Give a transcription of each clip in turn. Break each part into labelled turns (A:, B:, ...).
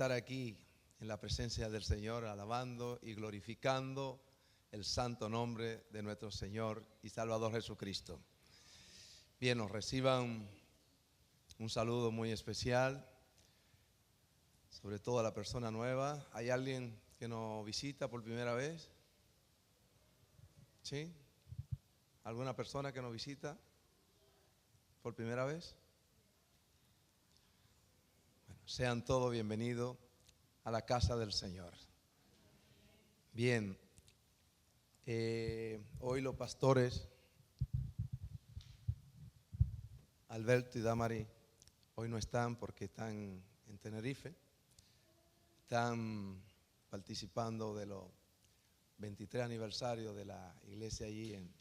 A: estar aquí en la presencia del Señor, alabando y glorificando el santo nombre de nuestro Señor y Salvador Jesucristo. Bien, nos reciban un saludo muy especial, sobre todo a la persona nueva. ¿Hay alguien que nos visita por primera vez? ¿Sí? ¿Alguna persona que nos visita por primera vez? Bueno, sean todos bienvenidos a la casa del Señor. Bien, hoy los pastores Alberto y Damari hoy no están porque están en Tenerife. Están participando de los 23 aniversarios de la iglesia allí en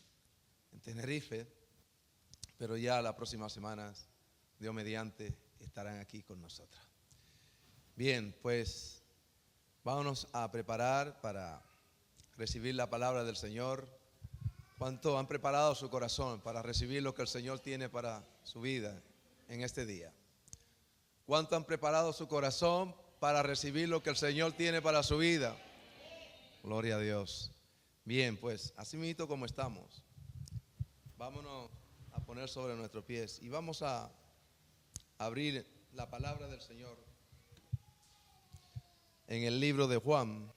A: Tenerife, pero ya las próximas semanas, Dios mediante, estarán aquí con nosotros. Bien, pues vámonos a preparar para recibir la palabra del Señor. ¿Cuánto han preparado su corazón para recibir lo que el Señor tiene para su vida en este día? ¿Cuánto han preparado su corazón para recibir lo que el Señor tiene para su vida? Gloria a Dios. Bien, pues así mismo como estamos, vámonos a poner sobre nuestros pies y vamos a abrir la palabra del Señor en el libro de Juan.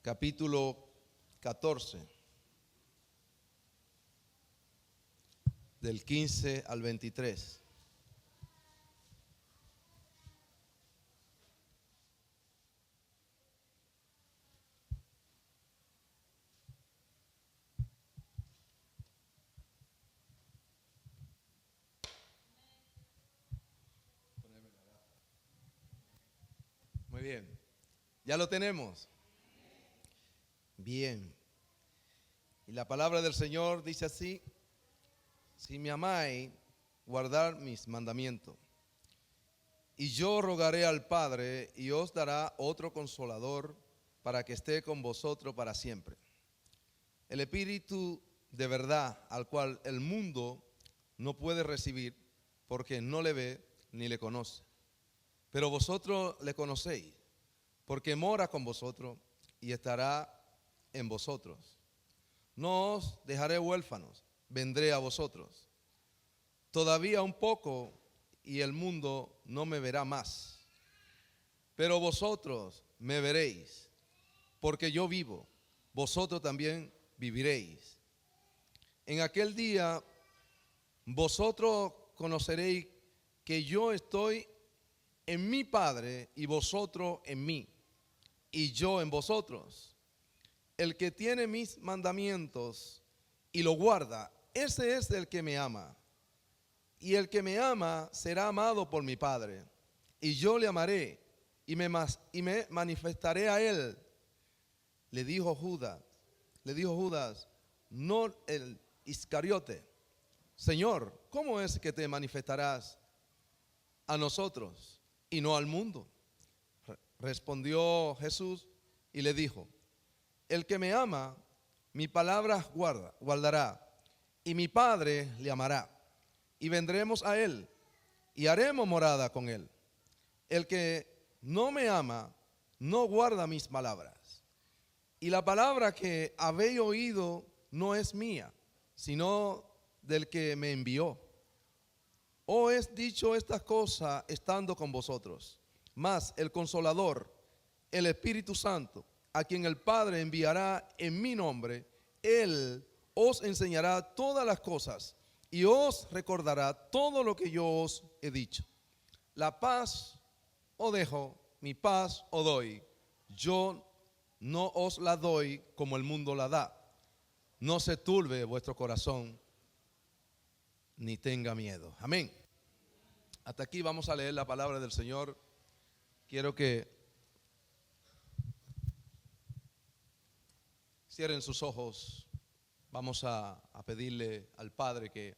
A: Capítulo 14, del 15 al 23. Muy bien, ¿ya lo tenemos? Bien. Y la palabra del Señor dice así: si me amáis, guardad mis mandamientos. Y yo rogaré al Padre, y os dará otro consolador, para que esté con vosotros para siempre. El Espíritu de verdad, al cual el mundo no puede recibir, porque no le ve ni le conoce. Pero vosotros le conocéis, porque mora con vosotros y estará en vosotros. No os dejaré huérfanos, vendré a vosotros. Todavía un poco y el mundo no me verá más, pero vosotros me veréis, porque yo vivo, vosotros también viviréis. En aquel día vosotros conoceréis que yo estoy en mi Padre y vosotros en mí, y yo en vosotros. El que tiene mis mandamientos y lo guarda, ese es el que me ama. Y el que me ama será amado por mi Padre. Y yo le amaré y me manifestaré a él. Le dijo Judas, no el Iscariote: Señor, ¿cómo es que te manifestarás a nosotros y no al mundo? Respondió Jesús y le dijo: el que me ama, mi palabra guardará, y mi Padre le amará, y vendremos a él, y haremos morada con él. El que no me ama, no guarda mis palabras. Y la palabra que habéis oído no es mía, sino del que me envió. Os he dicho estas cosas estando con vosotros. Mas el Consolador, el Espíritu Santo, a quien el Padre enviará en mi nombre, Él os enseñará todas las cosas y os recordará todo lo que yo os he dicho. La paz os dejo, mi paz os doy. Yo no os la doy como el mundo la da. No se turbe vuestro corazón, ni tenga miedo. Amén. Hasta aquí vamos a leer la palabra del Señor. Quiero que cierren sus ojos. Vamos a pedirle al Padre que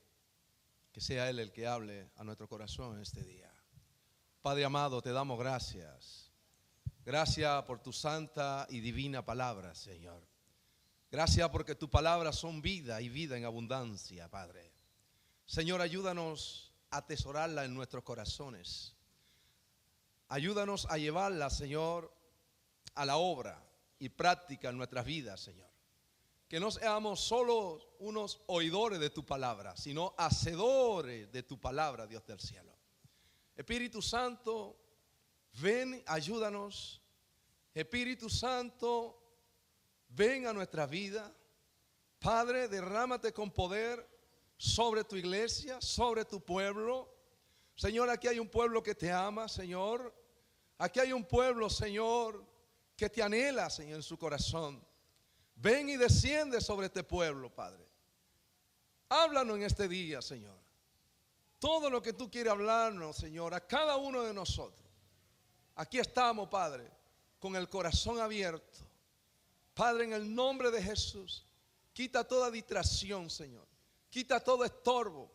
A: sea Él el que hable a nuestro corazón este día. Padre amado, te damos gracias. Gracias por tu santa y divina palabra, Señor. Gracias porque tu palabra son vida y vida en abundancia, Padre. Señor, ayúdanos a atesorarla en nuestros corazones. Ayúdanos a llevarla, Señor, a la obra y práctica en nuestras vidas, Señor. Que no seamos solo unos oidores de tu palabra, sino hacedores de tu palabra, Dios del cielo. Espíritu Santo, ven, ayúdanos. Espíritu Santo, ven a nuestra vida. Padre, derrámate con poder sobre tu iglesia, sobre tu pueblo. Señor, aquí hay un pueblo que te ama, Señor. Aquí hay un pueblo, Señor, que te anhela, Señor, en su corazón. Ven y desciende sobre este pueblo, Padre. Háblanos en este día, Señor. Todo lo que tú quieres hablarnos, Señor, a cada uno de nosotros. Aquí estamos, Padre, con el corazón abierto. Padre, en el nombre de Jesús, quita toda distracción, Señor. Quita todo estorbo.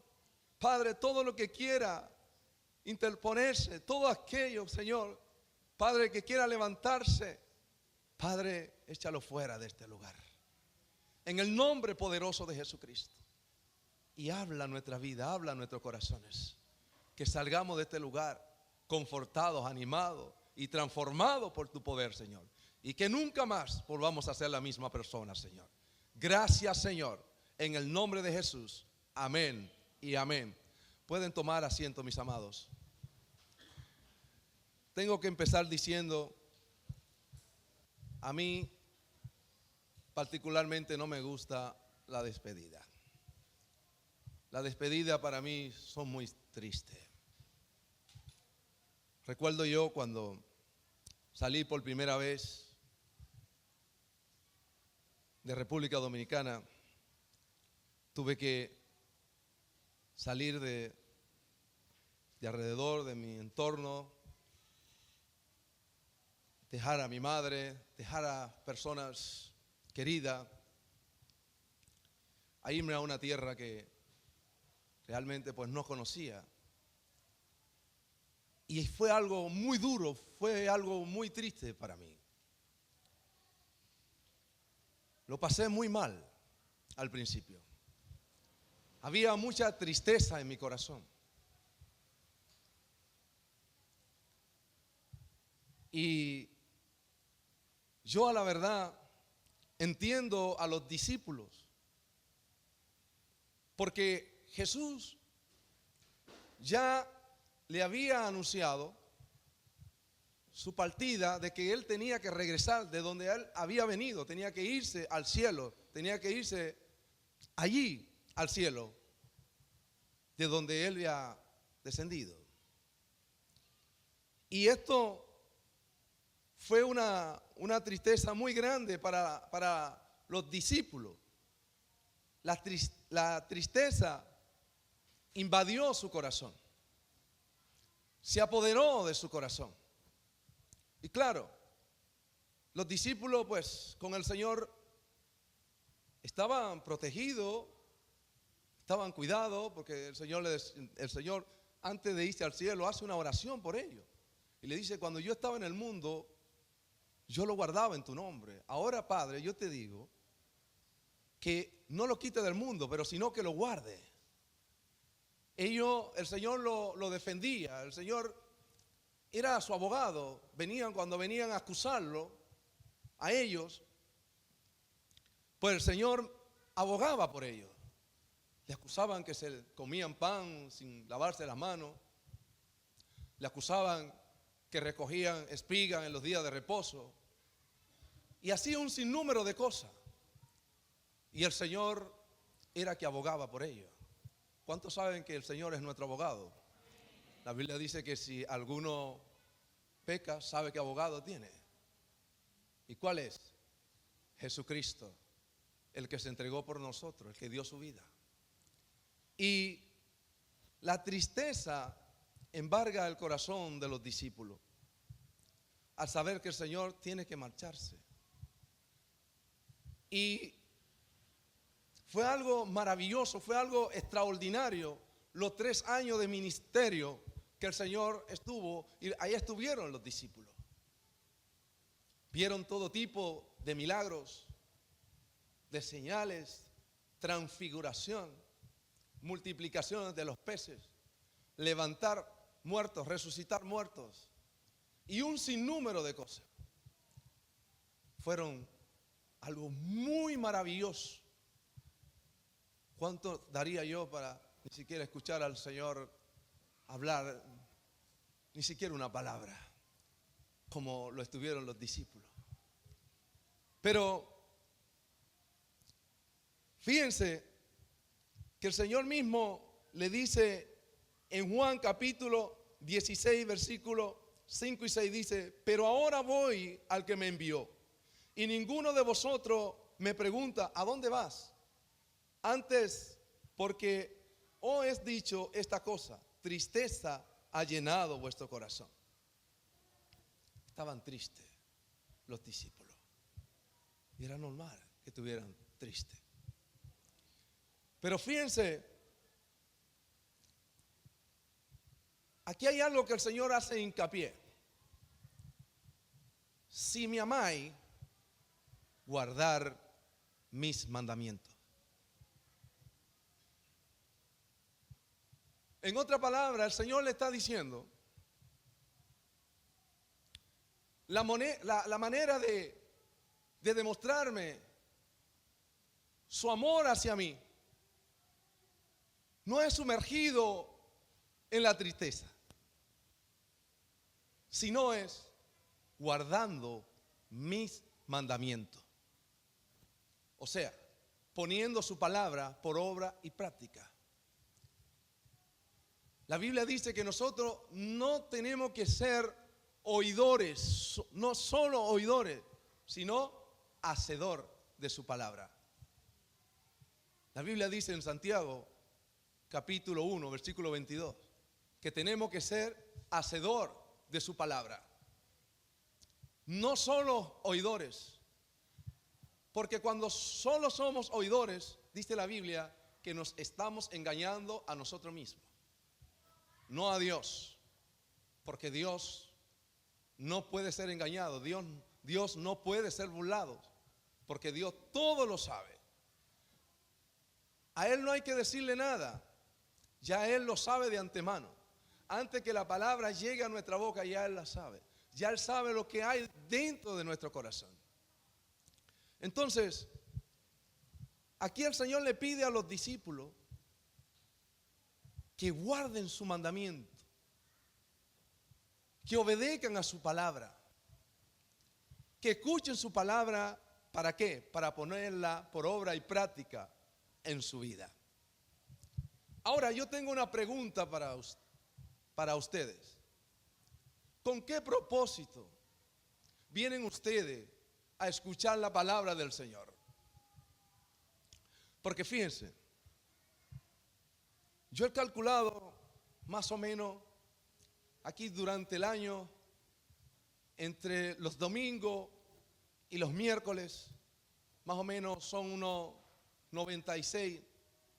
A: Padre, todo lo que quiera interponerse, todo aquello, Señor, Padre, que quiera levantarse, Padre, échalo fuera de este lugar. En el nombre poderoso de Jesucristo. Y habla nuestra vida, habla nuestros corazones. Que salgamos de este lugar confortados, animados y transformados por tu poder, Señor. Y que nunca más volvamos a ser la misma persona, Señor. Gracias, Señor, en el nombre de Jesús. Amén y amén. Pueden tomar asiento, mis amados. Tengo que empezar diciendo, a mí particularmente no me gusta la despedida. La despedida para mí son muy tristes. Recuerdo yo cuando salí por primera vez de República Dominicana, tuve que salir de alrededor de mi entorno, dejar a mi madre, dejar a personas queridas, a irme a una tierra que realmente pues no conocía. Y fue algo muy duro, fue algo muy triste para mí. Lo pasé muy mal al principio. Había mucha tristeza en mi corazón. Y yo a la verdad entiendo a los discípulos, porque Jesús ya le había anunciado su partida, de que él tenía que regresar de donde él había venido, tenía que irse al cielo, tenía que irse allí al cielo, de donde él había descendido. Y esto fue una tristeza muy grande para los discípulos. La tristeza invadió su corazón, se apoderó de su corazón. Y claro, los discípulos pues con el Señor estaban protegidos, estaban cuidados, porque el Señor antes de irse al cielo hace una oración por ellos. Y le dice, cuando yo estaba en el mundo, yo lo guardaba en tu nombre. Ahora, Padre, yo te digo que no lo quite del mundo, pero sino que lo guarde. El Señor lo defendía, el Señor era su abogado. Cuando venían a acusarlo a ellos, pues el Señor abogaba por ellos. Le acusaban que se comían pan sin lavarse las manos. Le acusaban que recogían espigas en los días de reposo. Y así un sinnúmero de cosas. Y el Señor era que abogaba por ellos. ¿Cuántos saben que el Señor es nuestro abogado? La Biblia dice que si alguno peca, sabe qué abogado tiene. ¿Y cuál es? Jesucristo, el que se entregó por nosotros, el que dio su vida. Y la tristeza embarga el corazón de los discípulos al saber que el Señor tiene que marcharse. Y fue algo maravilloso, fue algo extraordinario los 3 años de ministerio que el Señor estuvo, y ahí estuvieron los discípulos. Vieron todo tipo de milagros, de señales, transfiguración, multiplicación de los peces, levantar muertos, resucitar muertos y un sinnúmero de cosas. Fueron algo muy maravilloso. ¿Cuánto daría yo para ni siquiera escuchar al Señor hablar, ni siquiera una palabra, como lo estuvieron los discípulos? Pero fíjense que el Señor mismo le dice en Juan capítulo 16, versículos 5 y 6, dice: pero ahora voy al que me envió, y ninguno de vosotros me pregunta: ¿a dónde vas? Antes, porque os he dicho esta cosa, tristeza ha llenado vuestro corazón. Estaban tristes los discípulos, y era normal que estuvieran tristes. Pero fíjense, aquí hay algo que el Señor hace hincapié. Si me amáis, guardar mis mandamientos. En otra palabra, el Señor le está diciendo, la manera de demostrarme su amor hacia mí no es sumergido en la tristeza, sino es guardando mis mandamientos. O sea, poniendo su palabra por obra y práctica. La Biblia dice que nosotros no tenemos que ser oidores, no solo oidores, sino hacedor de su palabra. La Biblia dice en Santiago, capítulo 1, versículo 22, que tenemos que ser hacedor de su palabra. No solo oidores, porque cuando solo somos oidores, dice la Biblia, que nos estamos engañando a nosotros mismos, no a Dios, porque Dios no puede ser engañado, Dios no puede ser burlado, porque Dios todo lo sabe. A Él no hay que decirle nada, ya Él lo sabe de antemano. Antes que la palabra llegue a nuestra boca, ya Él la sabe. Ya Él sabe lo que hay dentro de nuestro corazón. Entonces, aquí el Señor le pide a los discípulos que guarden su mandamiento, que obedezcan a su palabra, que escuchen su palabra. ¿Para qué? Para ponerla por obra y práctica en su vida. Ahora yo tengo una pregunta para ustedes. ¿Con qué propósito vienen ustedes a escuchar la palabra del Señor? Porque fíjense, yo he calculado más o menos aquí durante el año, entre los domingos y los miércoles, más o menos son unos 96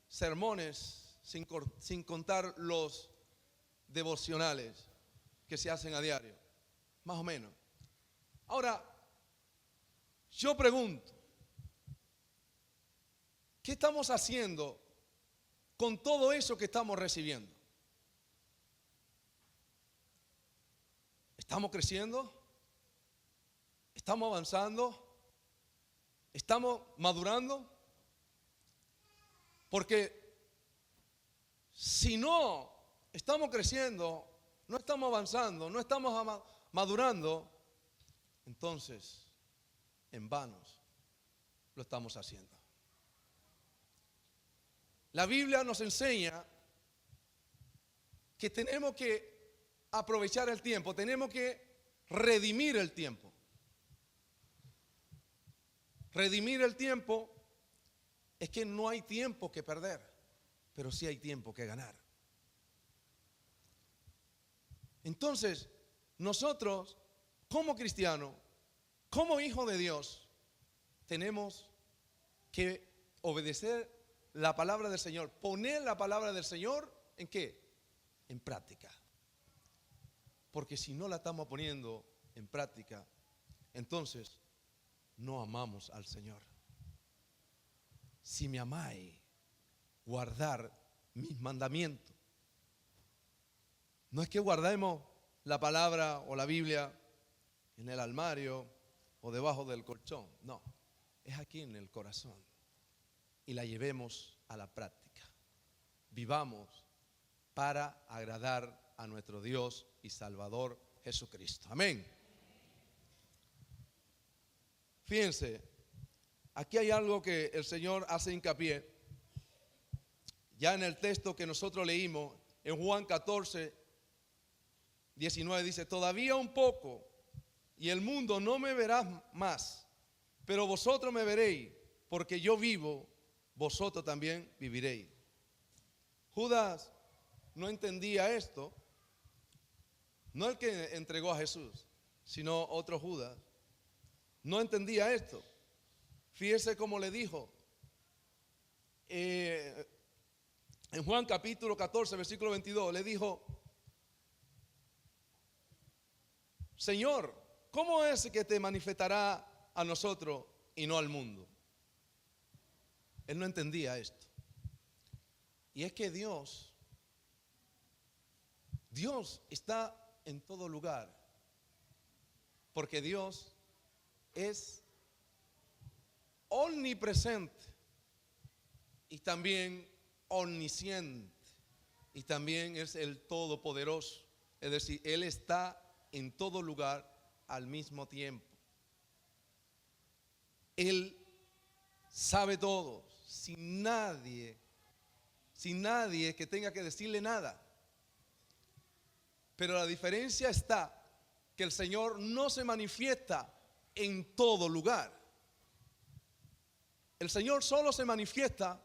A: sermones, sin contar los devocionales que se hacen a diario, más o menos. Ahora, yo pregunto, ¿qué estamos haciendo con todo eso que estamos recibiendo? ¿Estamos creciendo? ¿Estamos avanzando? ¿Estamos madurando? Porque si no estamos creciendo, no estamos avanzando, no estamos madurando, entonces en vanos lo estamos haciendo. La Biblia nos enseña que tenemos que aprovechar el tiempo, tenemos que redimir el tiempo. Redimir el tiempo es que no hay tiempo que perder, pero sí hay tiempo que ganar. Entonces, nosotros, como cristianos, como hijos de Dios, tenemos que obedecer la palabra del Señor, poner la palabra del Señor ¿en qué? En práctica. Porque si no la estamos poniendo en práctica, entonces no amamos al Señor. si me amáis, guardar mis mandamientos. No es que guardemos la palabra o la Biblia en el armario o debajo del colchón, no, es aquí en el corazón y la llevemos a la práctica. Vivamos para agradar a nuestro Dios y Salvador Jesucristo. Amén. Fíjense, aquí hay algo que el Señor hace hincapié. Ya en el texto que nosotros leímos, en Juan 14, 19, dice: todavía un poco y el mundo no me verá más, pero vosotros me veréis, porque yo vivo, vosotros también viviréis. Judas no entendía esto, no el que entregó a Jesús, sino otro Judas. No entendía esto. Fíjese cómo le dijo. En Juan capítulo 14, versículo 22, le dijo: Señor, ¿cómo es que te manifestará a nosotros y no al mundo? Él no entendía esto. Y es que Dios está en todo lugar, porque Dios es omnipresente y también omnisciente y también es el todopoderoso. Es decir, Él está en todo lugar al mismo tiempo. Él sabe todo, sin nadie que tenga que decirle nada. Pero la diferencia está que el Señor no se manifiesta en todo lugar. El Señor solo se manifiesta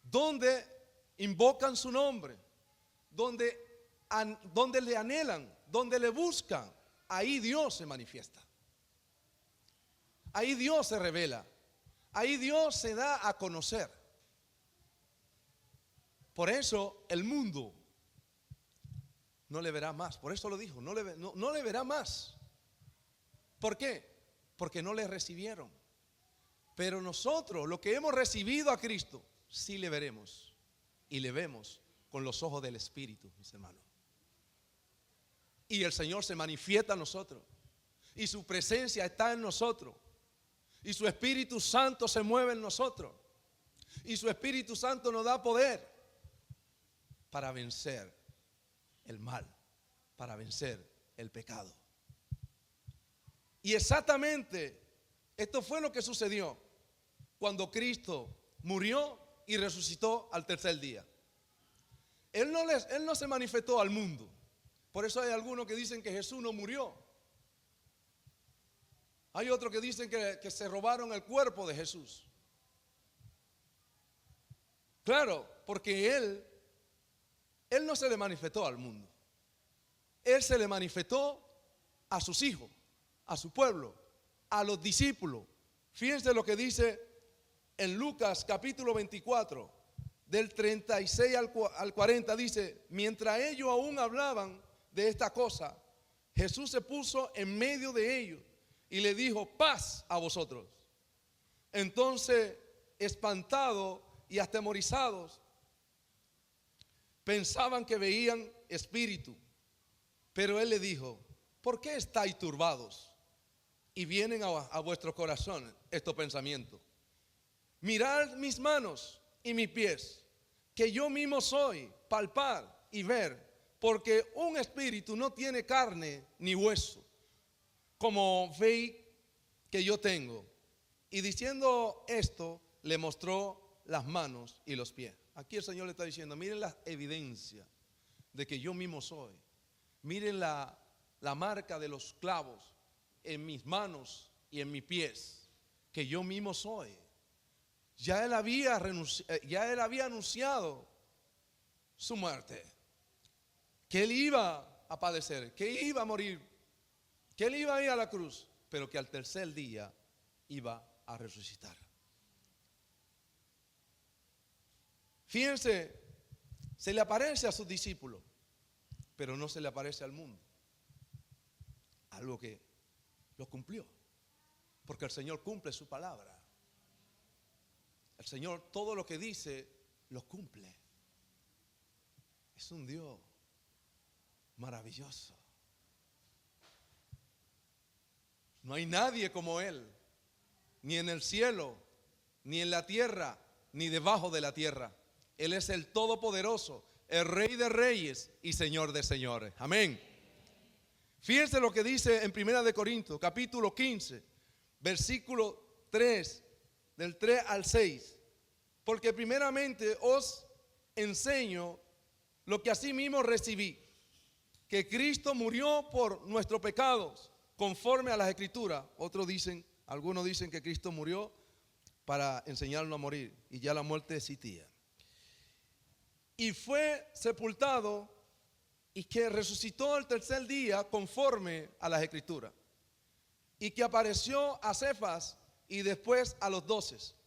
A: donde invocan su nombre, donde le anhelan, donde le buscan. Ahí Dios se manifiesta. Ahí Dios se revela. Ahí Dios se da a conocer. Por eso el mundo no le verá más. Por eso lo dijo, no le verá más. ¿Por qué? Porque no le recibieron. Pero nosotros, los que hemos recibido a Cristo, sí le veremos. Y le vemos con los ojos del Espíritu, mis hermanos. Y el Señor se manifiesta en nosotros. Y su presencia está en nosotros. Y su Espíritu Santo se mueve en nosotros. Y su Espíritu Santo nos da poder para vencer el mal, para vencer el pecado. Y exactamente esto fue lo que sucedió cuando Cristo murió y resucitó al tercer día. Él no se manifestó al mundo. Por eso hay algunos que dicen que Jesús no murió. Hay otros que dicen que se robaron el cuerpo de Jesús. Claro, porque Él no se le manifestó al mundo. Él se le manifestó a sus hijos, a su pueblo, a los discípulos. Fíjense lo que dice en Lucas capítulo 24, del 36 al 40, dice: mientras ellos aún hablaban de esta cosa, Jesús se puso en medio de ellos y le dijo: paz a vosotros. Entonces, espantados y atemorizados, pensaban que veían espíritu. Pero Él le dijo: ¿por qué estáis turbados? Y vienen a vuestro corazón estos pensamientos. Mirad mis manos y mis pies, que yo mismo soy, palpar y ver, porque un espíritu no tiene carne ni hueso, como veis que yo tengo. Y diciendo esto, le mostró las manos y los pies. Aquí el Señor le está diciendo: miren la evidencia de que yo mismo soy. Miren la marca de los clavos en mis manos y en mis pies, que yo mismo soy. Ya él había anunciado su muerte, que él iba a padecer, que iba a morir, que él iba a ir a la cruz, pero que al tercer día iba a resucitar. Fíjense, se le aparece a sus discípulos, pero no se le aparece al mundo. Algo que lo cumplió, porque el Señor cumple su palabra. El Señor todo lo que dice lo cumple. Es un Dios maravilloso. No hay nadie como Él, ni en el cielo, ni en la tierra, ni debajo de la tierra. Él es el Todopoderoso, el Rey de Reyes y Señor de Señores. Amén. Fíjense lo que dice en 1 Corintios, capítulo 15, versículo 3, del 3 al 6. Porque primeramente os enseño lo que asimismo recibí, que Cristo murió por nuestros pecados, conforme a las Escrituras. Algunos dicen que Cristo murió para enseñarnos a morir, y ya la muerte existía. Y fue sepultado, y que resucitó el tercer día conforme a las Escrituras, y que apareció a Cefas y después a los 12.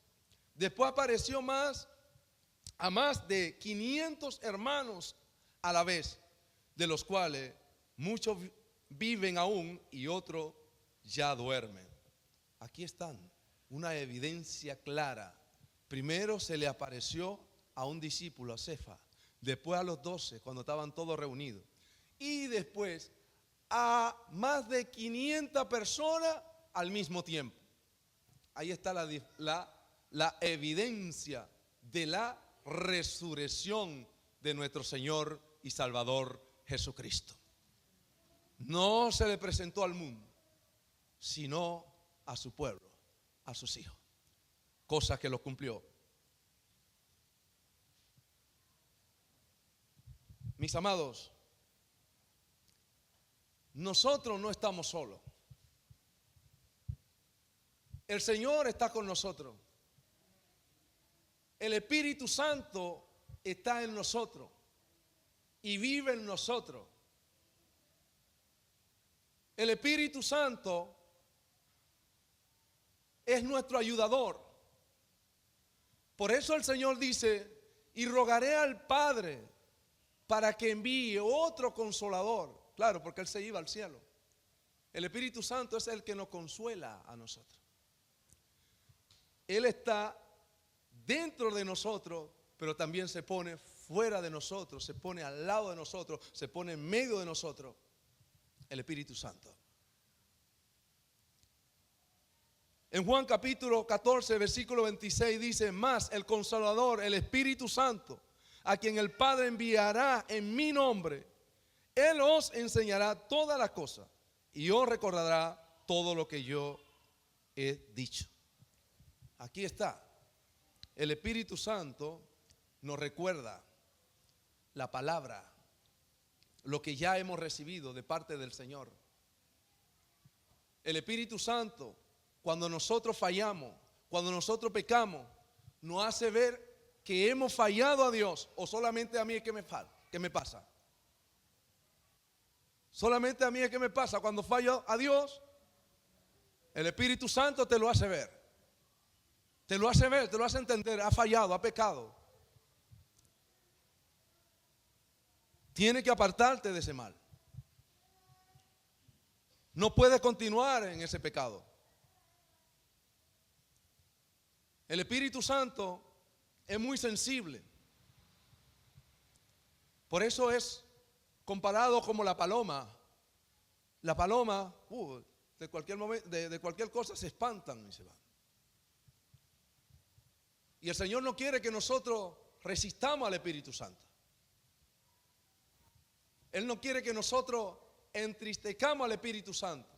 A: Después apareció a más de 500 hermanos a la vez, de los cuales muchos viven aún y otros ya duermen. Aquí están, una evidencia clara. Primero se le apareció a un discípulo, a Cefas, después a los 12, cuando estaban todos reunidos, y después a más de 500 personas al mismo tiempo. Ahí está la evidencia de la resurrección de nuestro Señor y Salvador Jesucristo. No se le presentó al mundo, sino a su pueblo, a sus hijos, cosa que lo cumplió. Mis amados, nosotros no estamos solos. El Señor está con nosotros. El Espíritu Santo está en nosotros y vive en nosotros. El Espíritu Santo es nuestro ayudador. Por eso el Señor dice: y rogaré al Padre para que envíe otro consolador. Claro, porque Él se iba al cielo. El Espíritu Santo es el que nos consuela a nosotros. Él está dentro de nosotros, pero también se pone fuera de nosotros, se pone al lado de nosotros, se pone en medio de nosotros. El Espíritu Santo. En Juan capítulo 14, versículo 26 dice: mas el Consolador, el Espíritu Santo, a quien el Padre enviará en mi nombre, Él os enseñará todas las cosas y os recordará todo lo que yo he dicho. Aquí está. El Espíritu Santo nos recuerda la palabra, lo que ya hemos recibido de parte del Señor. El Espíritu Santo, cuando nosotros fallamos, cuando nosotros pecamos, nos hace ver que hemos fallado a Dios. O solamente a mí es que me pasa. Solamente a mí es que me pasa. Cuando fallo a Dios, el Espíritu Santo te lo hace ver. Te lo hace ver, te lo hace entender. Ha fallado, ha pecado. Tiene que apartarte de ese mal. No puedes continuar en ese pecado. El Espíritu Santo es muy sensible. Por eso es comparado como la paloma. La paloma, de cualquier momento, de cualquier cosa se espantan y se van. Y el Señor no quiere que nosotros resistamos al Espíritu Santo. Él no quiere que nosotros entristezcamos al Espíritu Santo.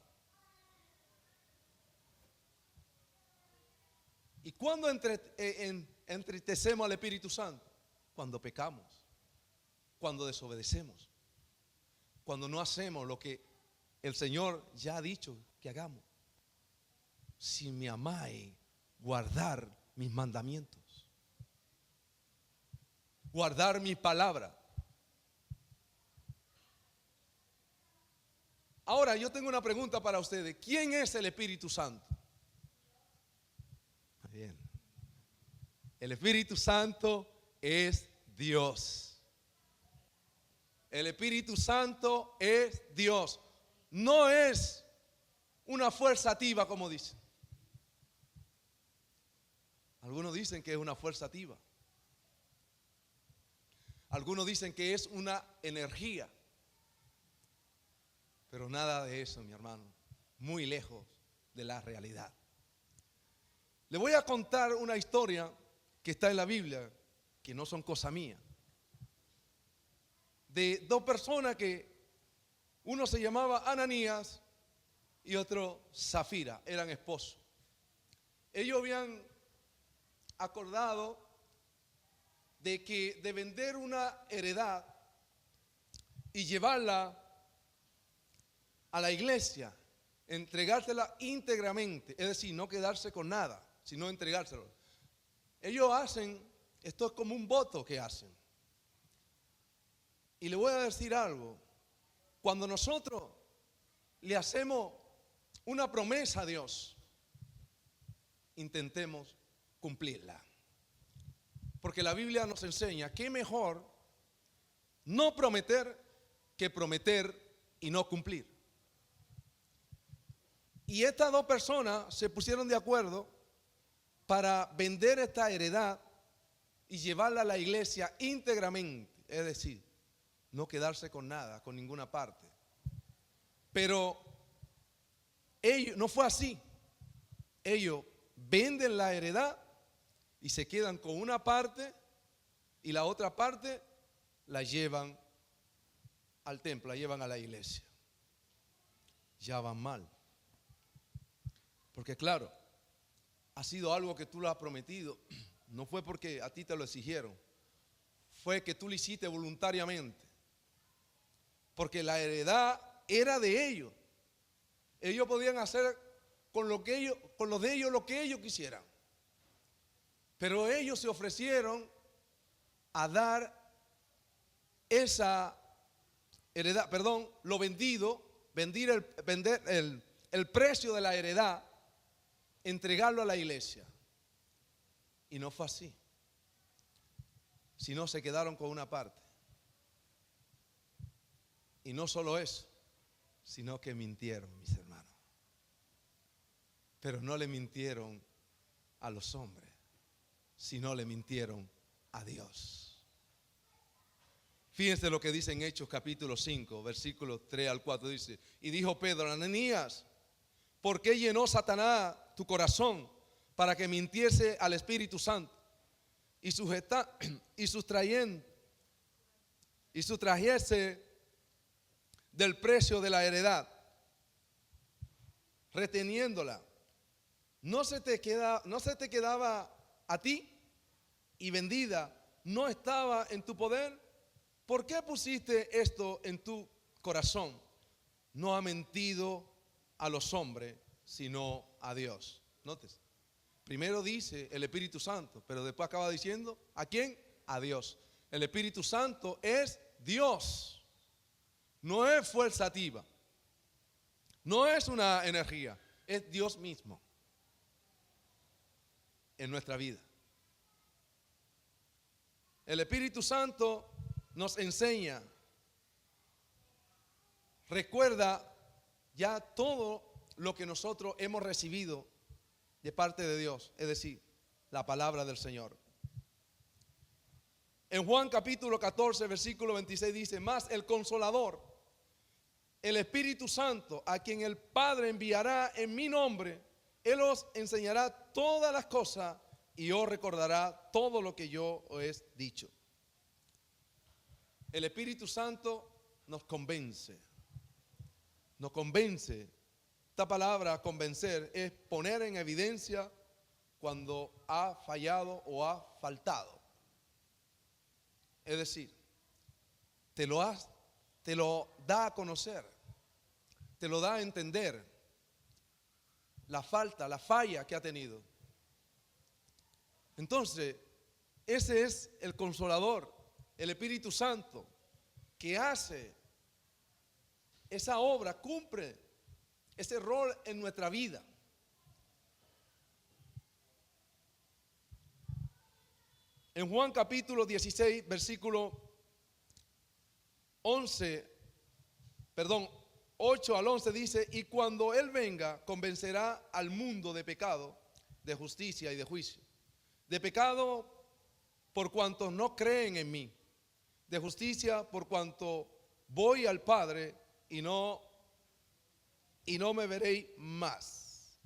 A: ¿Y cuándo entristecemos al Espíritu Santo? Cuando pecamos, cuando desobedecemos, cuando no hacemos lo que el Señor ya ha dicho que hagamos. Si me amáis, guardar mis mandamientos, guardar mis palabras. Ahora yo tengo una pregunta para ustedes. ¿Quién es el Espíritu Santo? Bien. El Espíritu Santo es Dios. El Espíritu Santo es Dios. No es una fuerza activa como dicen. Algunos dicen que es una fuerza activa. Algunos dicen que es una energía. Pero nada de eso, mi hermano. Muy lejos de la realidad. Le voy a contar una historia que está en la Biblia, que no son cosa mía. De dos personas que uno se llamaba Ananías y otro Zafira, eran esposos. Ellos habían acordado de vender una heredad y llevarla a la iglesia, entregársela íntegramente, es decir, no quedarse con nada, sino entregárselo. Ellos hacen, esto es como un voto que hacen. Y le voy a decir algo, cuando nosotros le hacemos una promesa a Dios, intentemos cumplirla. Porque la Biblia nos enseña que es mejor no prometer que prometer y no cumplir. Y estas dos personas se pusieron de acuerdo para vender esta heredad y llevarla a la iglesia íntegramente, es decir, no quedarse con nada, con ninguna parte. Pero ellos, no fue así. Ellos venden la heredad y se quedan con una parte y la otra parte la llevan al templo, la llevan a la iglesia. Ya van mal. Porque claro, ha sido algo que tú lo has prometido. No fue porque a ti te lo exigieron. Fue que tú lo hiciste voluntariamente. Porque la heredad era de ellos. Ellos podían hacer con los de ellos lo que ellos quisieran. Pero ellos se ofrecieron a dar esa heredad, lo vendido, vender el precio de la heredad, entregarlo a la iglesia. Y no fue así. Sino se quedaron con una parte. Y no solo eso, sino que mintieron, mis hermanos. Pero no le mintieron a los hombres, sino le mintieron a Dios. Fíjense lo que dice en Hechos capítulo 5, versículos 3 al 4, dice: y dijo Pedro: Ananías, ¿por qué llenó Satanás tu corazón para que mintiese al Espíritu Santo y sustrajese del precio de la heredad, reteniéndola? ¿No se te quedaba a ti y vendida no estaba en tu poder? ¿Por qué pusiste esto en tu corazón? No ha mentido a los hombres, sino a Dios. Notes, primero dice el Espíritu Santo, pero después acaba diciendo, ¿a quién? A Dios. El Espíritu Santo es Dios, no es fuerza activa, no es una energía, es Dios mismo en nuestra vida. El Espíritu Santo nos enseña, recuerda ya todo lo que nosotros hemos recibido de parte de Dios, es decir, la palabra del Señor. En Juan capítulo 14, versículo 26 dice: mas el Consolador, el Espíritu Santo, a quien el Padre enviará en mi nombre, Él os enseñará todas las cosas y os recordará todo lo que yo os he dicho. El Espíritu Santo nos convence. Nos convence. Esta palabra convencer es poner en evidencia cuando ha fallado o ha faltado. Es decir, te lo da a conocer, te lo da a entender la falta, la falla que ha tenido. Entonces, ese es el Consolador, el Espíritu Santo, que hace esa obra, cumple ese rol en nuestra vida. En Juan capítulo 16, versículo 8 al 11 dice: y cuando Él venga, convencerá al mundo de pecado, de justicia y de juicio. De pecado por cuanto no creen en mí. De justicia por cuanto voy al Padre y no me veréis más.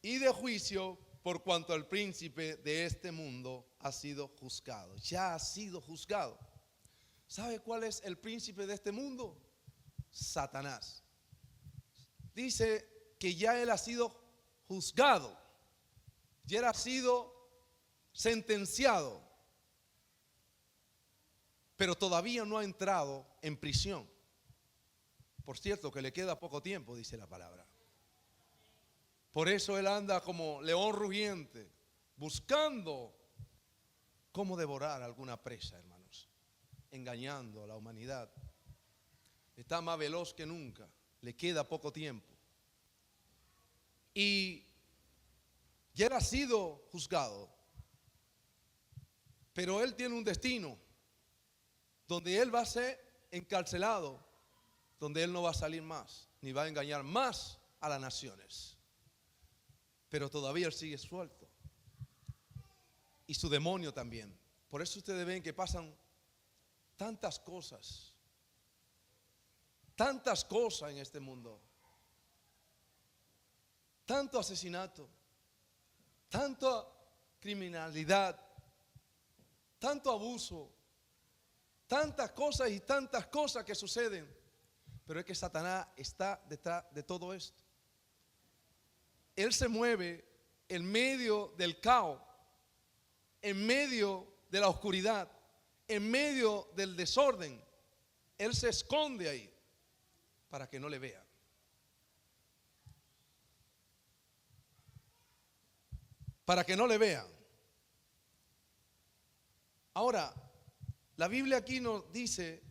A: Y de juicio por cuanto el príncipe de este mundo ha sido juzgado. Ya ha sido juzgado. ¿Sabe cuál es el príncipe de este mundo? Satanás. Dice que ya él ha sido juzgado. Ya él ha sido sentenciado. Pero todavía no ha entrado en prisión. Por cierto, que le queda poco tiempo, dice la palabra. Por eso él anda como león rugiente, buscando cómo devorar alguna presa, hermanos, engañando a la humanidad. Está más veloz que nunca, le queda poco tiempo. Y ya él ha sido juzgado, pero él tiene un destino donde él va a ser encarcelado, donde él no va a salir más, ni va a engañar más a las naciones. Pero todavía él sigue suelto. Y su demonio también. Por eso ustedes ven que pasan tantas cosas en este mundo. Tanto asesinato, tanta criminalidad, tanto abuso, tantas cosas que suceden. Pero es que Satanás está detrás de todo esto. Él se mueve en medio del caos, en medio de la oscuridad, en medio del desorden. Él se esconde ahí para que no le vean. Para que no le vean. Ahora, la Biblia aquí nos dice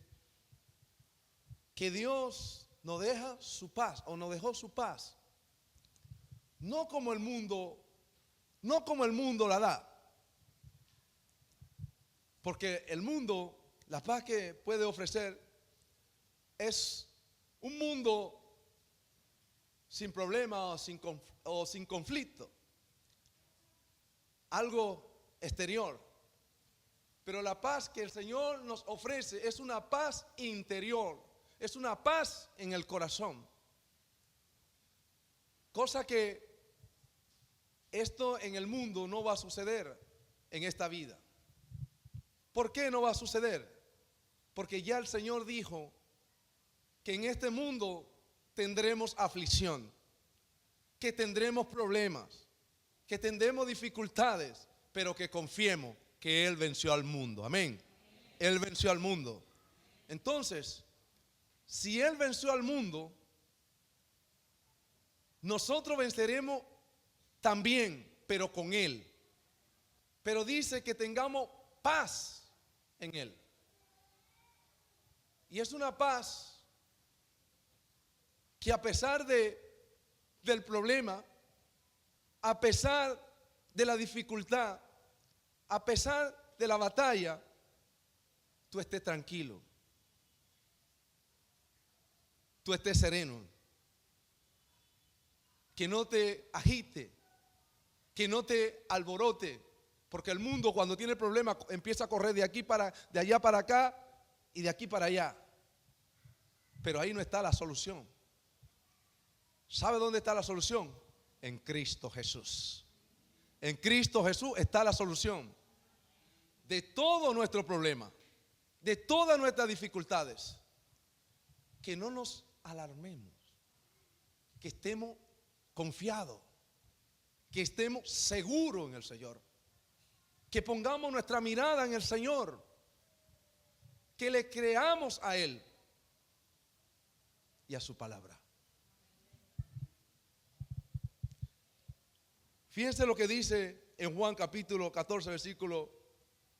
A: que Dios nos deja su paz, o nos dejó su paz. No como el mundo la da. Porque el mundo, la paz que puede ofrecer es un mundo sin problema o sin conflicto. Algo exterior. Pero la paz que el Señor nos ofrece es una paz interior. Es una paz en el corazón. Cosa que esto en el mundo no va a suceder en esta vida. ¿Por qué no va a suceder? Porque ya el Señor dijo que en este mundo tendremos aflicción, que tendremos problemas, que tendremos dificultades, pero que confiemos que Él venció al mundo. Amén. Él venció al mundo. Entonces, si Él venció al mundo, nosotros venceremos también, pero con Él. Pero dice que tengamos paz en Él. Y es una paz que a pesar del problema, a pesar de la dificultad, a pesar de la batalla, tú estés tranquilo, tú estés sereno, que no te agite, que no te alborote, porque el mundo cuando tiene problemas empieza a correr de allá para acá y de aquí para allá. Pero ahí no está la solución. ¿Sabe dónde está la solución? En Cristo Jesús. En Cristo Jesús está la solución de todo nuestro problema, de todas nuestras dificultades. Que no nos alarmemos, que estemos confiados, que estemos seguros en el Señor, que pongamos nuestra mirada en el Señor, que le creamos a Él y a su palabra. Fíjense lo que dice en Juan capítulo 14 versículo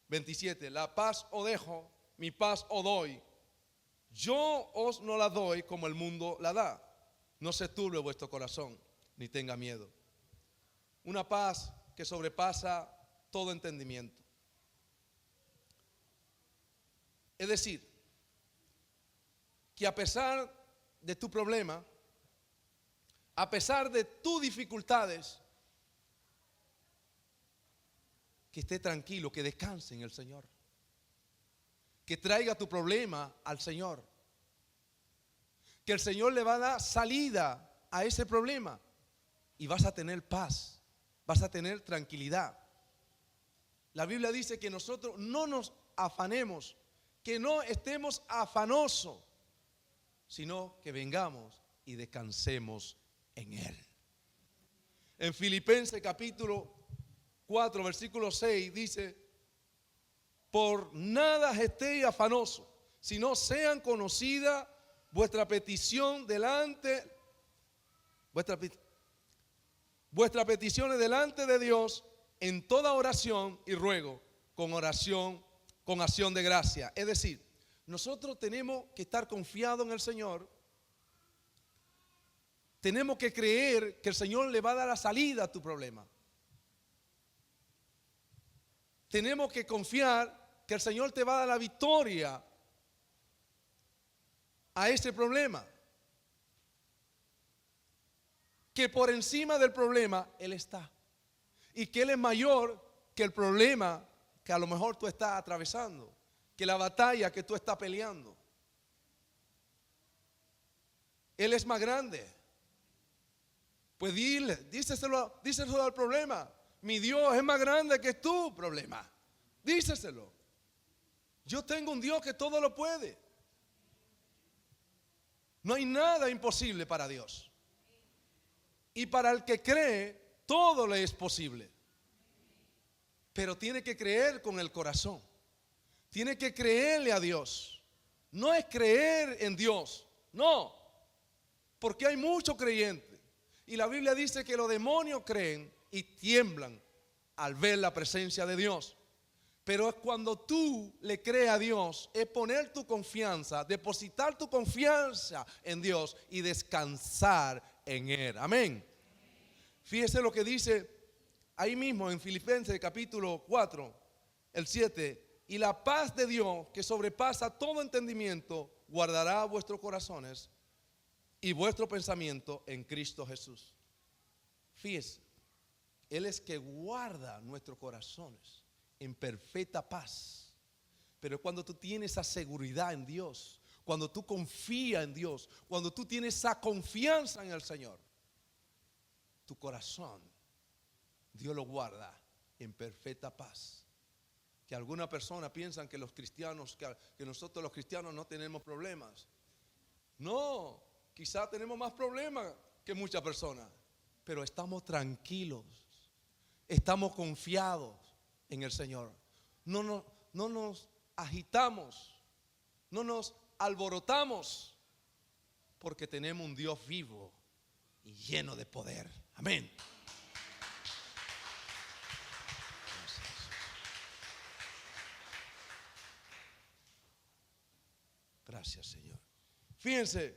A: 27. La paz os dejo, mi paz os doy. Yo os no la doy como el mundo la da. No se turbe vuestro corazón, ni tenga miedo. Una paz que sobrepasa todo entendimiento. Es decir, que a pesar de tu problema, a pesar de tus dificultades, que esté tranquilo, que descanse en el Señor. Que traiga tu problema al Señor. Que el Señor le va a dar salida a ese problema y vas a tener paz, vas a tener tranquilidad. La Biblia dice que nosotros no nos afanemos, que no estemos afanosos, sino que vengamos y descansemos en Él. En Filipenses capítulo 4, versículo 6 dice: por nada estéis afanosos, sino sean conocidas vuestra petición delante, vuestras peticiones delante de Dios en toda oración y ruego, con oración, con acción de gracia. Es decir, nosotros tenemos que estar confiados en el Señor. Tenemos que creer que el Señor le va a dar la salida a tu problema. Tenemos que confiar que el Señor te va a dar la victoria a ese problema. Que por encima del problema Él está. Y que Él es mayor que el problema que a lo mejor tú estás atravesando, que la batalla que tú estás peleando. Él es más grande. Pues díselo al problema. Mi Dios es más grande que tu problema. Díselo. Yo tengo un Dios que todo lo puede. No hay nada imposible para Dios. Y para el que cree, todo le es posible. Pero tiene que creer con el corazón. Tiene que creerle a Dios. No es creer en Dios. No. Porque hay muchos creyentes. Y la Biblia dice que los demonios creen y tiemblan al ver la presencia de Dios. Pero es cuando tú le crees a Dios, es poner tu confianza, depositar tu confianza en Dios y descansar en Él. Amén. Fíjese lo que dice ahí mismo en Filipenses capítulo 4, el 7. Y la paz de Dios, que sobrepasa todo entendimiento, guardará vuestros corazones y vuestro pensamiento en Cristo Jesús. Fíjese, Él es que guarda nuestros corazones en perfecta paz. Pero cuando tú tienes esa seguridad en Dios, cuando tú confías en Dios, cuando tú tienes esa confianza en el Señor, tu corazón, Dios lo guarda en perfecta paz. Que algunas personas piensan que los cristianos, que nosotros los cristianos no tenemos problemas. No, quizás tenemos más problemas que muchas personas, pero estamos tranquilos, estamos confiados en el Señor. No nos agitamos, no nos alborotamos, porque tenemos un Dios vivo y lleno de poder. Amén. Gracias, Señor. Fíjense,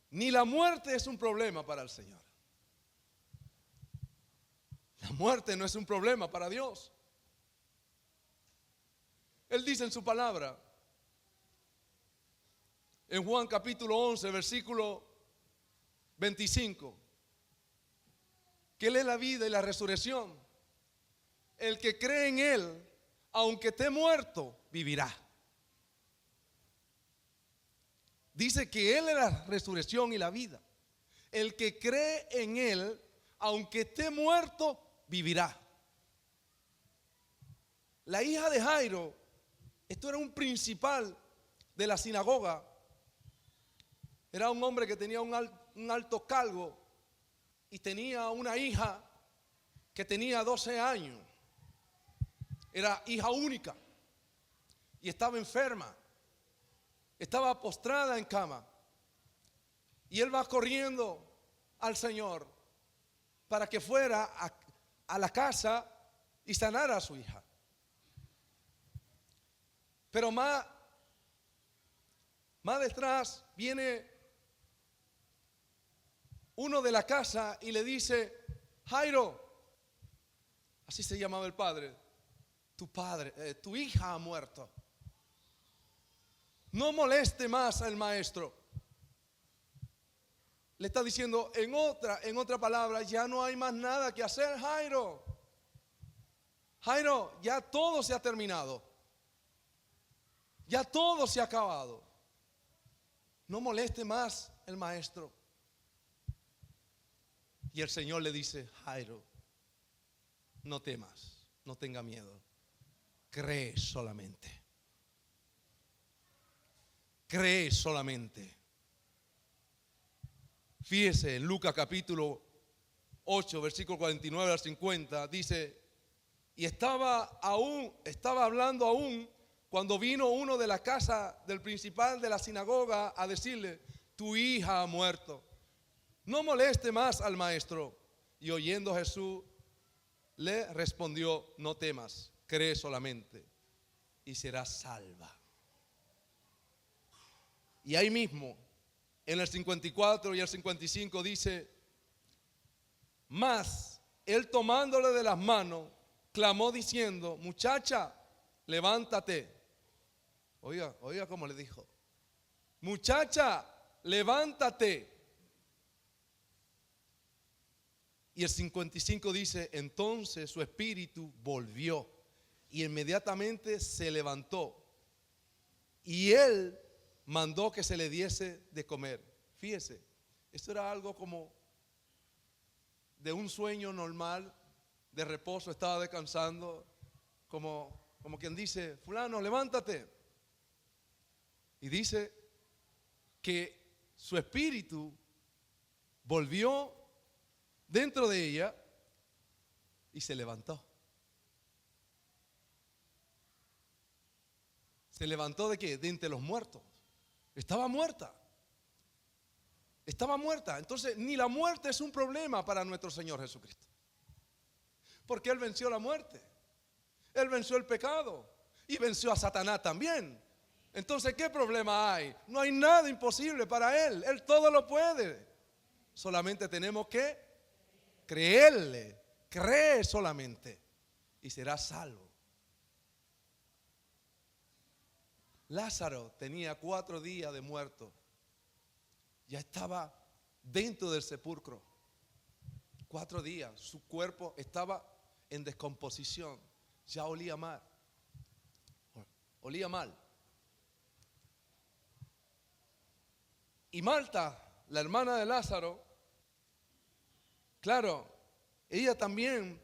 A: ni la muerte es un problema para el Señor. La muerte no es un problema para Dios. Él dice en su palabra, en Juan capítulo 11, versículo 25, que Él es la vida y la resurrección. El que cree en Él, aunque esté muerto, vivirá. Dice que Él es la resurrección y la vida. El que cree en Él, aunque esté muerto, vivirá. La hija de Jairo, esto era un principal de la sinagoga. Era un hombre que tenía un alto cargo y tenía una hija que tenía 12 años. Era hija única y estaba enferma. Estaba postrada en cama. Y él va corriendo al Señor para que fuera a la casa y sanara a su hija. Pero más detrás viene uno de la casa y le dice: Jairo, así se llamaba el padre, tu hija ha muerto. No moleste más al maestro. Le está diciendo en otra palabra, ya no hay más nada que hacer, Jairo. Jairo, ya todo se ha terminado. Ya todo se ha acabado. No moleste más el maestro. Y el Señor le dice: Jairo, no temas, no tenga miedo. Cree solamente. Cree solamente. Fíjese, en Lucas capítulo 8, versículo 49 al 50, dice: y estaba hablando aún cuando vino uno de la casa del principal de la sinagoga a decirle: tu hija ha muerto, no moleste más al maestro. Y oyendo Jesús, le respondió: no temas, cree solamente y serás salva. Y ahí mismo, en el 54 y el 55 dice: mas él tomándole de las manos, clamó diciendo: muchacha, levántate. Oiga cómo le dijo: muchacha, levántate. Y el 55 dice: entonces su espíritu volvió y inmediatamente se levantó, y él mandó que se le diese de comer. Fíjese, esto era algo como de un sueño normal, de reposo, estaba descansando, como quien dice: fulano, levántate. Y dice que su espíritu volvió dentro de ella y se levantó. ¿Se levantó de qué? De entre los muertos. Estaba muerta. Estaba muerta. Entonces, ni la muerte es un problema para nuestro Señor Jesucristo. Porque Él venció la muerte. Él venció el pecado. Y venció a Satanás también. Entonces, ¿qué problema hay? No hay nada imposible para Él. Él todo lo puede. Solamente tenemos que creerle. Cree solamente y serás salvo. Lázaro tenía 4 días de muerto. Ya estaba dentro del sepulcro. 4 días. Su cuerpo estaba en descomposición. Ya olía mal. Olía mal. Y Marta, la hermana de Lázaro, claro, ella también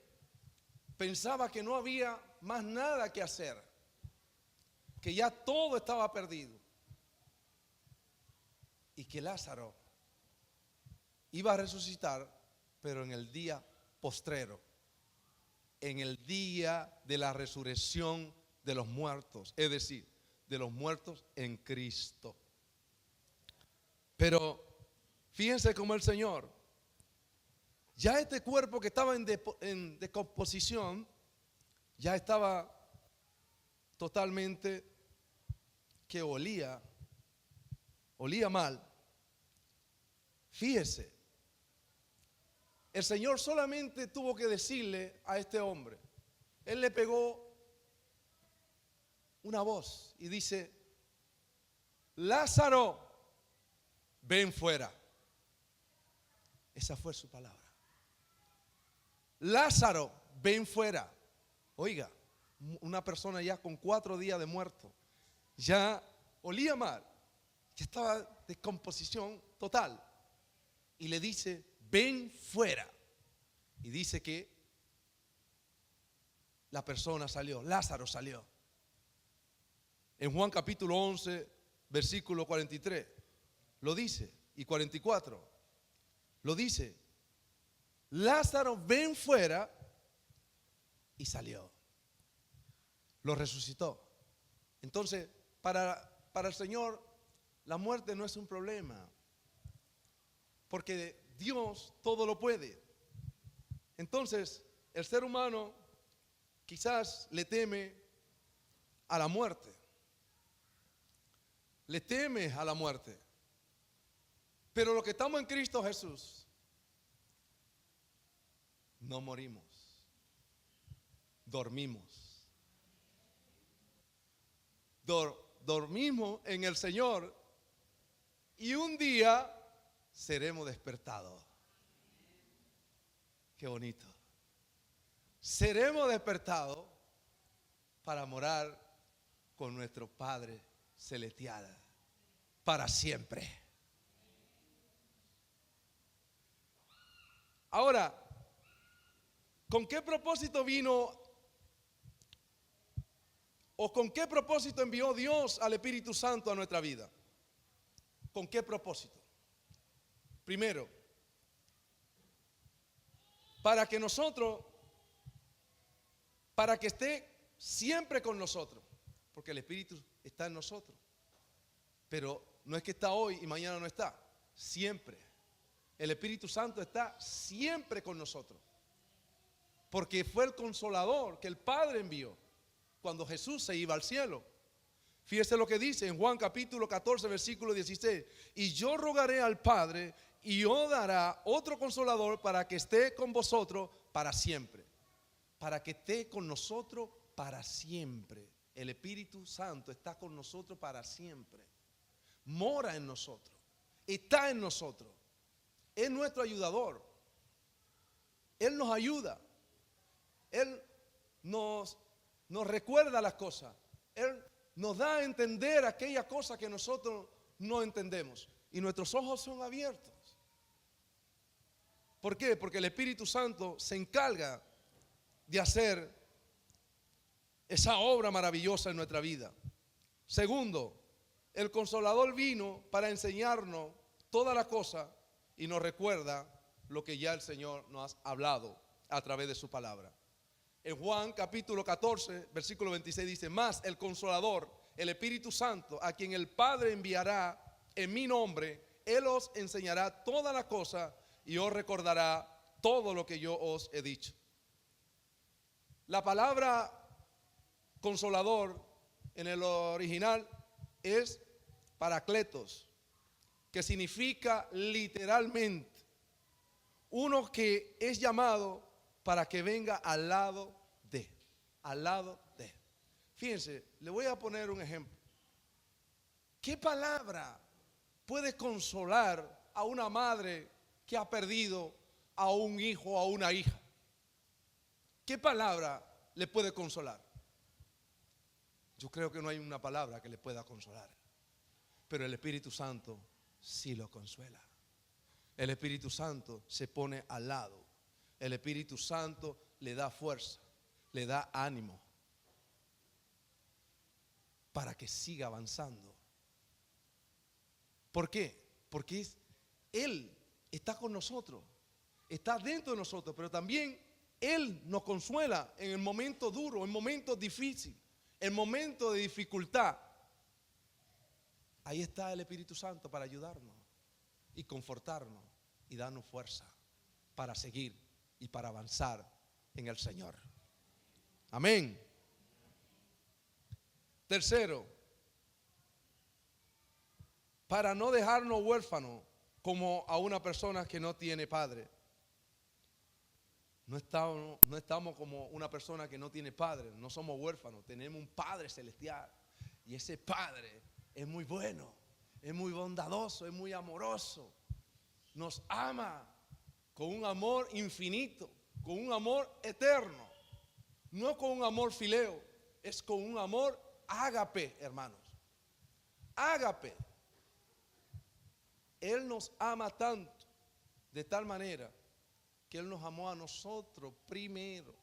A: pensaba que no había más nada que hacer, que ya todo estaba perdido y que Lázaro iba a resucitar, pero en el día postrero, en el día de la resurrección de los muertos, es decir, de los muertos en Cristo. Pero fíjense cómo el Señor, ya este cuerpo que estaba en descomposición, ya estaba totalmente que olía mal. Fíjese, el Señor solamente tuvo que decirle a este hombre, Él le pegó una voz y dice: Lázaro, ven fuera. Esa fue su palabra. Lázaro, ven fuera. Oiga, una persona ya con 4 días de muerto, ya olía mal, ya estaba de descomposición total, y le dice: ven fuera. Y dice que la persona salió, Lázaro salió. En Juan capítulo 11, versículo 43, lo dice, y 44, lo dice: Lázaro, ven fuera. Y salió. Lo resucitó. Entonces, para el Señor, la muerte no es un problema, porque Dios todo lo puede. Entonces, el ser humano quizás le teme a la muerte. Le teme a la muerte. Pero los que estamos en Cristo Jesús, no morimos, dormimos. Dormimos en el Señor y un día seremos despertados. Qué bonito. seremos despertados para morar con nuestro Padre celestial para siempre. Ahora, ¿con qué propósito vino o con qué propósito envió Dios al Espíritu Santo a nuestra vida? ¿Con qué propósito? Primero, para que esté siempre con nosotros, porque el Espíritu está en nosotros, pero no es que está hoy y mañana no está, siempre. El Espíritu Santo está siempre con nosotros, porque fue el consolador que el Padre envió cuando Jesús se iba al cielo. Fíjese lo que dice en Juan capítulo 14 versículo 16: y yo rogaré al Padre y os dará otro consolador para que esté con vosotros para siempre. Para que esté con nosotros para siempre. El Espíritu Santo está con nosotros para siempre. Mora en nosotros, está en nosotros. Es nuestro ayudador. Él nos ayuda. Él nos recuerda las cosas. Él nos da a entender aquellas cosas que nosotros no entendemos. Y nuestros ojos son abiertos. ¿Por qué? Porque el Espíritu Santo se encarga de hacer esa obra maravillosa en nuestra vida. Segundo, el Consolador vino para enseñarnos todas las cosas y nos recuerda lo que ya el Señor nos ha hablado a través de su palabra. En Juan capítulo 14 versículo 26 dice: mas el Consolador, el Espíritu Santo, a quien el Padre enviará en mi nombre, Él os enseñará todas las cosas y os recordará todo lo que yo os he dicho. La palabra consolador en el original es paracletos, que significa literalmente uno que es llamado para que venga al lado de. Fíjense, le voy a poner un ejemplo. ¿Qué palabra puede consolar a una madre que ha perdido a un hijo o a una hija? ¿Qué palabra le puede consolar? Yo creo que no hay una palabra que le pueda consolar, pero el Espíritu Santo sí lo consuela. El Espíritu Santo se pone al lado. El Espíritu Santo le da fuerza, le da ánimo para que siga avanzando. ¿Por qué? Porque Él está con nosotros, está dentro de nosotros, pero también Él nos consuela en el momento duro, en momentos difíciles, en momentos de dificultad. Ahí está el Espíritu Santo para ayudarnos y confortarnos y darnos fuerza para seguir y para avanzar en el Señor. Amén. Tercero, para no dejarnos huérfanos como a una persona que no tiene padre. No estamos como una persona que no tiene padre, no somos huérfanos, tenemos un Padre celestial. Y ese Padre es muy bueno, es muy bondadoso, es muy amoroso. Nos ama con un amor infinito, con un amor eterno. No con un amor fileo, es con un amor ágape, hermanos. Ágape. Él nos ama tanto, de tal manera que Él nos amó a nosotros primero,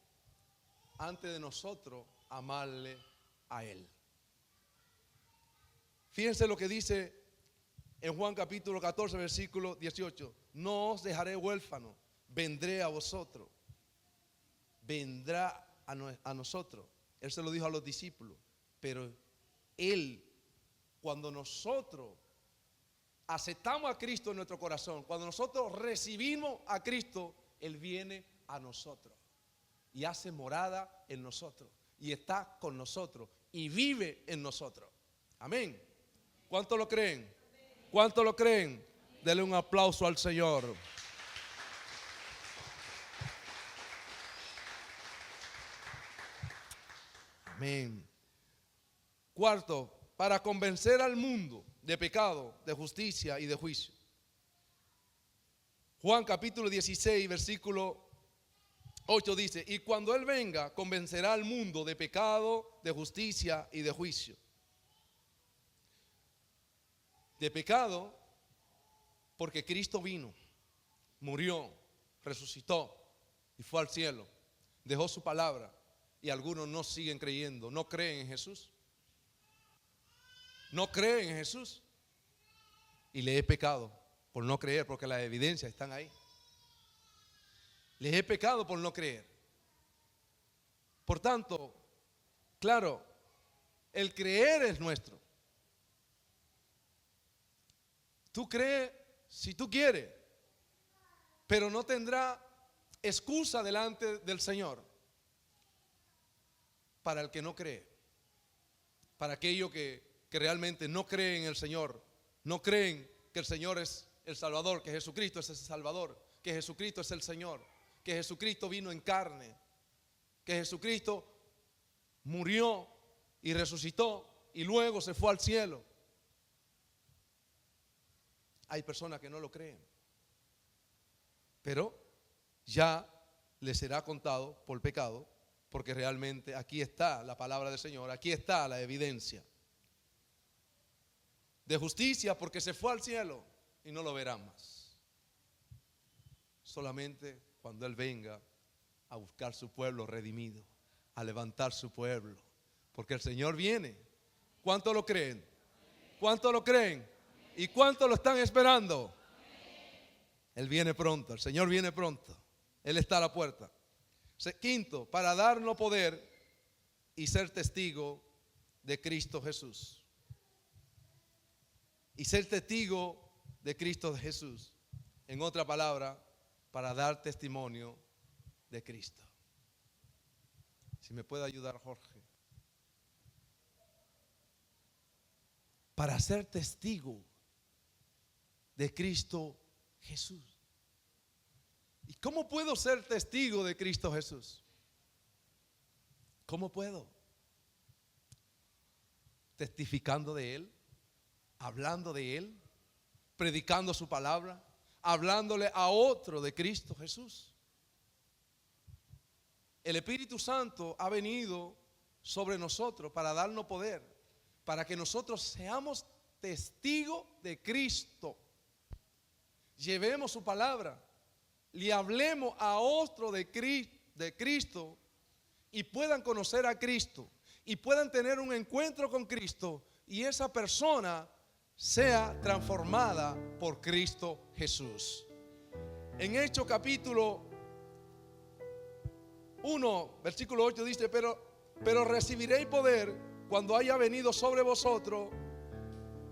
A: antes de nosotros amarle a Él. Fíjense lo que dice en Juan capítulo 14 versículo 18: no os dejaré huérfanos, vendré a vosotros. Vendrá a nosotros. Él se lo dijo a los discípulos, pero Él, cuando nosotros aceptamos a Cristo en nuestro corazón, cuando nosotros recibimos a Cristo, Él viene a nosotros y hace morada en nosotros y está con nosotros y vive en nosotros. Amén. ¿Cuántos lo creen? ¿Cuántos lo creen? Denle un aplauso al Señor. Amén. Cuarto, para convencer al mundo de pecado, de justicia y de juicio. Juan capítulo 16 versículo 8 dice: y cuando Él venga, convencerá al mundo de pecado, de justicia y de juicio. De pecado, porque Cristo vino, murió, resucitó y fue al cielo, dejó su palabra, y algunos no siguen creyendo, no creen en Jesús. No creen en Jesús. Y les he pecado por no creer, porque las evidencias están ahí. Les he pecado por no creer. Por tanto, claro, el creer es nuestro. Tú crees si tú quieres, pero no tendrá excusa delante del Señor para el que no cree. Para aquellos que realmente no creen en el Señor, no creen que el Señor es el Salvador, que Jesucristo es el Salvador, que Jesucristo es el Señor, que Jesucristo vino en carne, que Jesucristo murió y resucitó y luego se fue al cielo. Hay personas que no lo creen, pero ya les será contado por pecado, porque realmente aquí está la palabra del Señor, aquí está la evidencia. De justicia, porque se fue al cielo y no lo verán más. Solamente cuando Él venga a buscar su pueblo redimido, a levantar su pueblo, porque el Señor viene. ¿Cuántos lo creen? ¿Cuántos lo creen? ¿Y cuántos lo están esperando? Él viene pronto, el Señor viene pronto. Él está a la puerta. Quinto, para darnos poder y ser testigo de Cristo Jesús. Y ser testigo de Cristo Jesús. En otra palabra, para dar testimonio de Cristo. Si me puede ayudar, Jorge. Para ser testigo de Cristo Jesús. ¿Y cómo puedo ser testigo de Cristo Jesús? ¿Cómo puedo? Testificando de Él, hablando de Él, predicando su palabra, hablándole a otro de Cristo Jesús. El Espíritu Santo ha venido sobre nosotros para darnos poder, para que nosotros seamos testigos de Cristo. Llevemos su palabra, le hablemos a otro de Cristo y puedan conocer a Cristo y puedan tener un encuentro con Cristo y esa persona sea transformada por Cristo Jesús. En Hechos capítulo 1, versículo 8 dice: pero recibiréis poder cuando haya venido sobre vosotros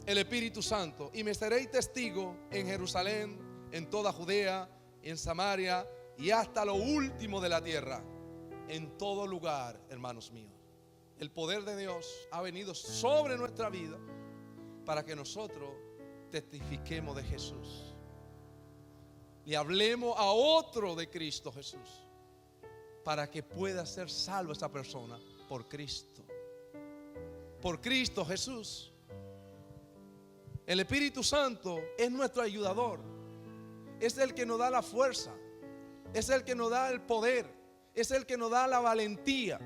A: el Espíritu Santo, y me seréis testigo en Jerusalén, en toda Judea, en Samaria y hasta lo último de la tierra. En todo lugar, hermanos míos, el poder de Dios ha venido sobre nuestra vida para que nosotros testifiquemos de Jesús y hablemos a otro de Cristo Jesús, para que pueda ser salvo esa persona por Cristo. Por Cristo Jesús. El Espíritu Santo es nuestro ayudador. Es el que nos da la fuerza. Es el que nos da el poder. Es el que nos da la valentía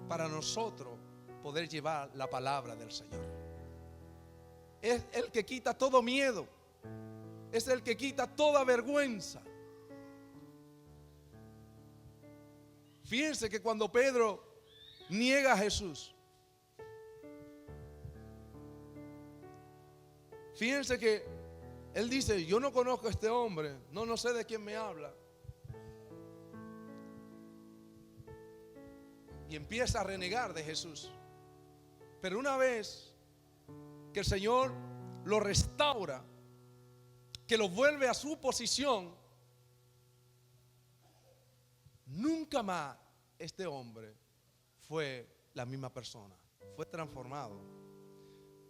A: para nosotros poder llevar la palabra del Señor. Es el que quita todo miedo. Es el que quita toda vergüenza. Fíjense que cuando Pedro niega a Jesús, fíjense que él dice: yo no conozco a este hombre, no sé de quién me habla. Y empieza a renegar de Jesús. Pero una vez que el Señor lo restaura, que lo vuelve a su posición, nunca más este hombre fue la misma persona. Fue transformado.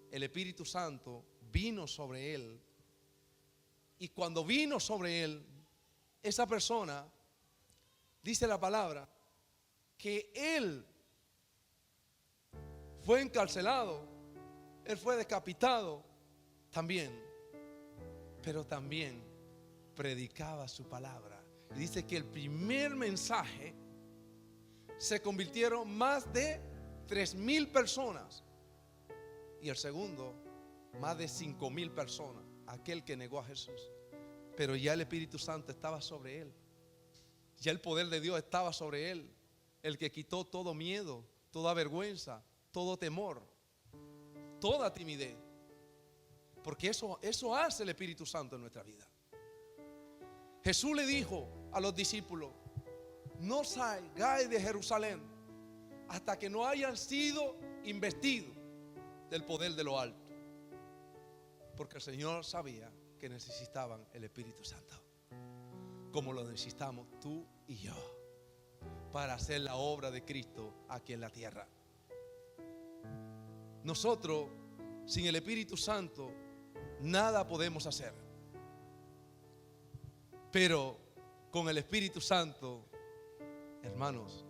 A: El Espíritu Santo vino sobre él. Y cuando vino sobre él, esa persona, dice la palabra, que él fue encarcelado, él fue decapitado también, pero también predicaba su palabra. Y dice que el primer mensaje se convirtieron más de 3,000 personas. Y el segundo, más de 5,000 personas. Aquel que negó a Jesús. Pero ya el Espíritu Santo estaba sobre él. Ya el poder de Dios estaba sobre él. El que quitó todo miedo, toda vergüenza, todo temor, toda timidez. Porque eso hace el Espíritu Santo en nuestra vida. Jesús le dijo a los discípulos: no salgáis de Jerusalén hasta que no hayan sido investidos del poder de lo alto. Porque el Señor sabía que necesitaban el Espíritu Santo, como lo necesitamos tú y yo, para hacer la obra de Cristo aquí en la tierra. Nosotros, sin el Espíritu Santo, nada podemos hacer. Pero con el Espíritu Santo, hermanos,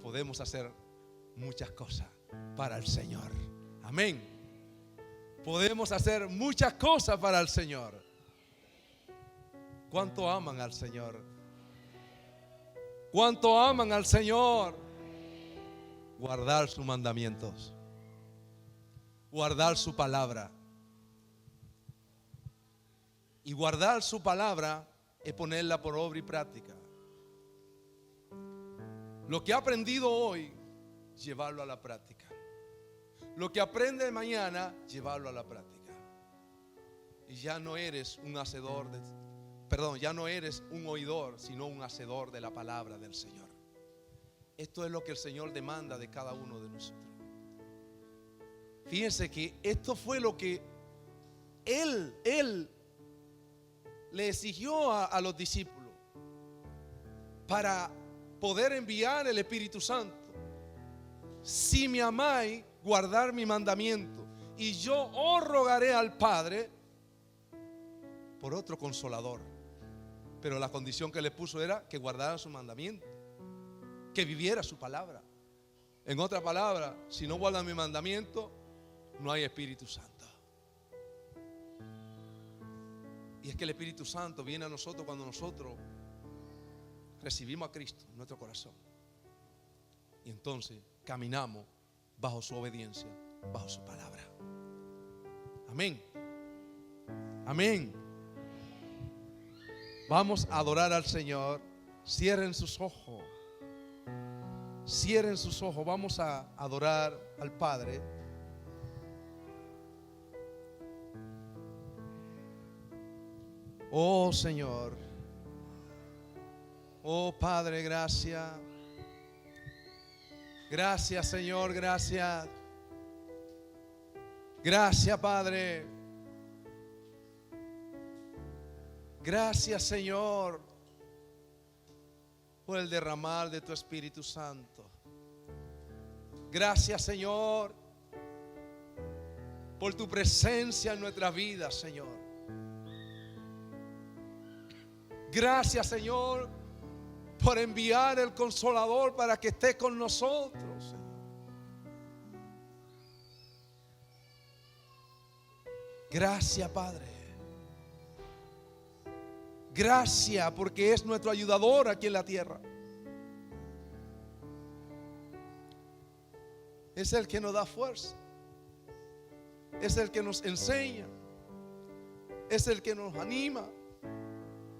A: podemos hacer muchas cosas para el Señor. Amén. Podemos hacer muchas cosas para el Señor. ¿Cuánto aman al Señor? ¿Cuánto aman al Señor? Guardar sus mandamientos, guardar su palabra. Y guardar su palabra es ponerla por obra y práctica. Lo que ha aprendido hoy, llevarlo a la práctica. Lo que aprende mañana, llevarlo a la práctica. Y ya no eres un hacedor ya no eres un oidor, sino un hacedor de la palabra del Señor. Esto es lo que el Señor demanda de cada uno de nosotros. Fíjense que esto fue lo que Él le exigió a los discípulos para poder enviar el Espíritu Santo. Si me amáis, guardar mi mandamiento, y yo os rogaré al Padre por otro consolador. Pero la condición que le puso era que guardara su mandamiento, que viviera su palabra. En otra palabra, si no guardan mi mandamiento, no hay Espíritu Santo. Y es que el Espíritu Santo viene a nosotros cuando nosotros recibimos a Cristo en nuestro corazón. Y entonces caminamos bajo su obediencia, bajo su palabra. Amén. Amén. Vamos a adorar al Señor. Cierren sus ojos. Cierren sus ojos. Vamos a adorar al Padre. Oh Señor. Oh Padre, gracias. Gracias Señor, gracias. Gracias Padre. Gracias Señor por el derramar de tu Espíritu Santo. Gracias Señor por tu presencia en nuestra vida, Señor. Gracias Señor por enviar el Consolador para que esté con nosotros, Señor. Gracias Padre. Gracias porque es nuestro ayudador aquí en la tierra. Es el que nos da fuerza. Es el que nos enseña. Es el que nos anima.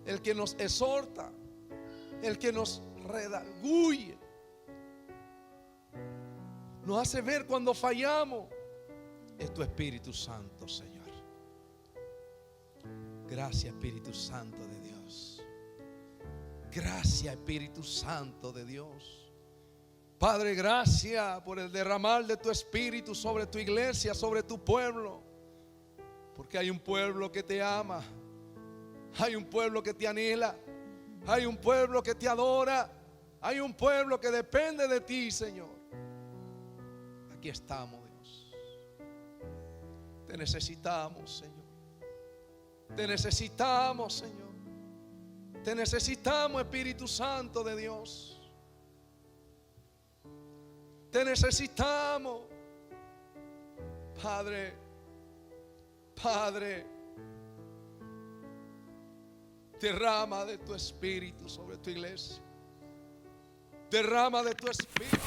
A: El que nos exhorta. El que nos redarguye. Nos hace ver cuando fallamos. Es tu Espíritu Santo, Señor. Gracias, Espíritu Santo de Dios. Gracias, Espíritu Santo de Dios. Padre, gracias por el derramar de tu Espíritu sobre tu iglesia, sobre tu pueblo. Porque hay un pueblo que te ama. Hay un pueblo que te anhela. Hay un pueblo que te adora. Hay un pueblo que depende de ti, Señor. Aquí estamos, Dios. Te necesitamos, Señor. Te necesitamos, Señor. Te necesitamos, Espíritu Santo de Dios. Te necesitamos, Padre. Padre, derrama de tu Espíritu sobre tu iglesia. Derrama de tu espíritu.